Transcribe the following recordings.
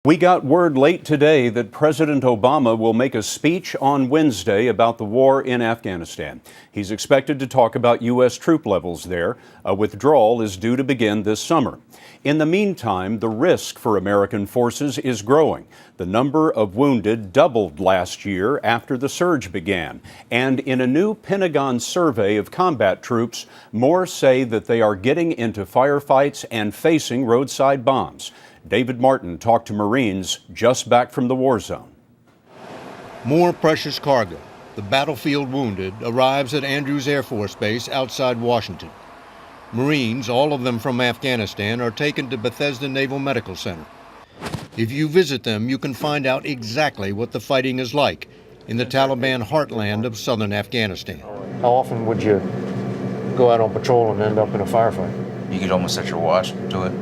We got word late today that President Obama will make a speech on Wednesday about the war in Afghanistan. He's expected to talk about U.S. troop levels there. A withdrawal is due to begin this summer. In the meantime, the risk for American forces is growing. The number of wounded doubled last year after the surge began. And in a new Pentagon survey of combat troops, more say that they are getting into firefights and facing roadside bombs. David Martin talked to Marines just back from the war zone. More precious cargo, the battlefield wounded, arrives at Andrews Air Force Base outside Washington. Marines, all of them from Afghanistan, are taken to Bethesda Naval Medical Center. If you visit them, you can find out exactly what the fighting is like in the Taliban heartland of southern Afghanistan. How often would you go out on patrol and end up in a firefight? You could almost set your watch to it.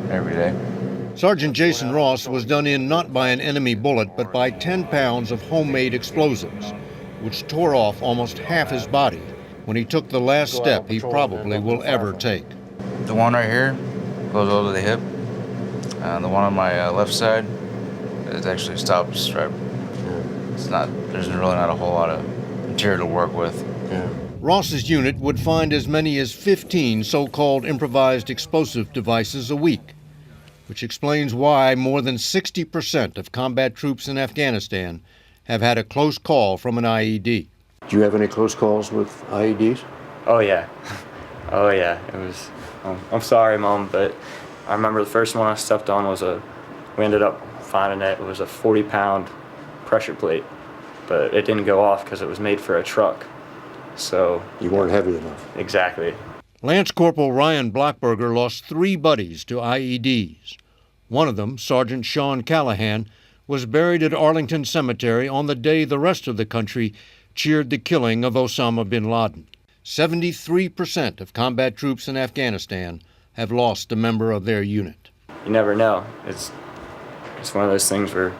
Every day. Sergeant Jason Ross was done in not by an enemy bullet, but by 10 pounds of homemade explosives, which tore off almost half his body when he took the last step he probably will ever take. The one right here goes over the hip. The one on my left side is actually a stop stripe. There's really not a whole lot of material to work with. Ross's unit would find as many as 15 so-called improvised explosive devices a week, which explains why more than 60% of combat troops in Afghanistan have had a close call from an IED. Do you have any close calls with IEDs? Oh yeah. Oh yeah. It was, I'm sorry, Mom, but I remember the first one I stepped on we ended up finding it was a 40-pound pressure plate, but it didn't go off because it was made for a truck. So you weren't heavy enough. Exactly. Lance Corporal Ryan Blackberger lost 3 buddies to IEDs. One of them, Sergeant Sean Callahan, was buried at Arlington Cemetery on the day the rest of the country cheered the killing of Osama bin Laden. 73% of combat troops in Afghanistan have lost a member of their unit. You never know. It's one of those things where,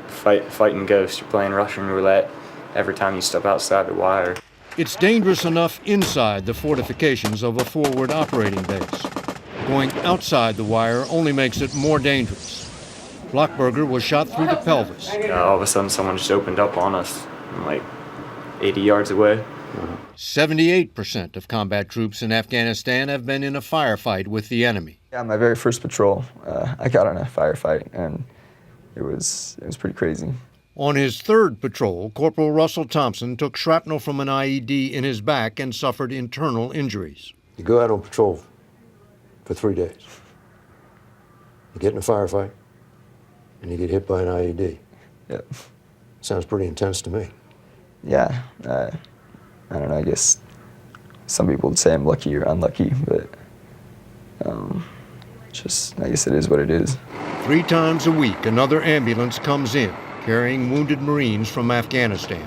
fighting ghosts. You're playing Russian roulette every time you step outside the wire. It's dangerous enough inside the fortifications of a forward operating base. Going outside the wire only makes it more dangerous. Blackberger was shot through the pelvis. All of a sudden, someone just opened up on us, like 80 yards away. 78% of combat troops in Afghanistan have been in a firefight with the enemy. Yeah, my very first patrol, I got on a firefight, and it was pretty crazy. On his third patrol, Corporal Russell Thompson took shrapnel from an IED in his back and suffered internal injuries. You go out on patrol for 3 days. You get in a firefight, and you get hit by an IED. Yep. Sounds pretty intense to me. Yeah, I don't know, I guess some people would say I'm lucky or unlucky, but I guess it is what it is. 3 times a week, another ambulance comes in, carrying wounded Marines from Afghanistan.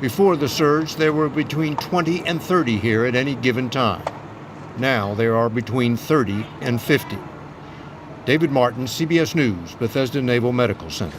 Before the surge, there were between 20 and 30 here at any given time. Now there are between 30 and 50. David Martin, CBS News, Bethesda Naval Medical Center.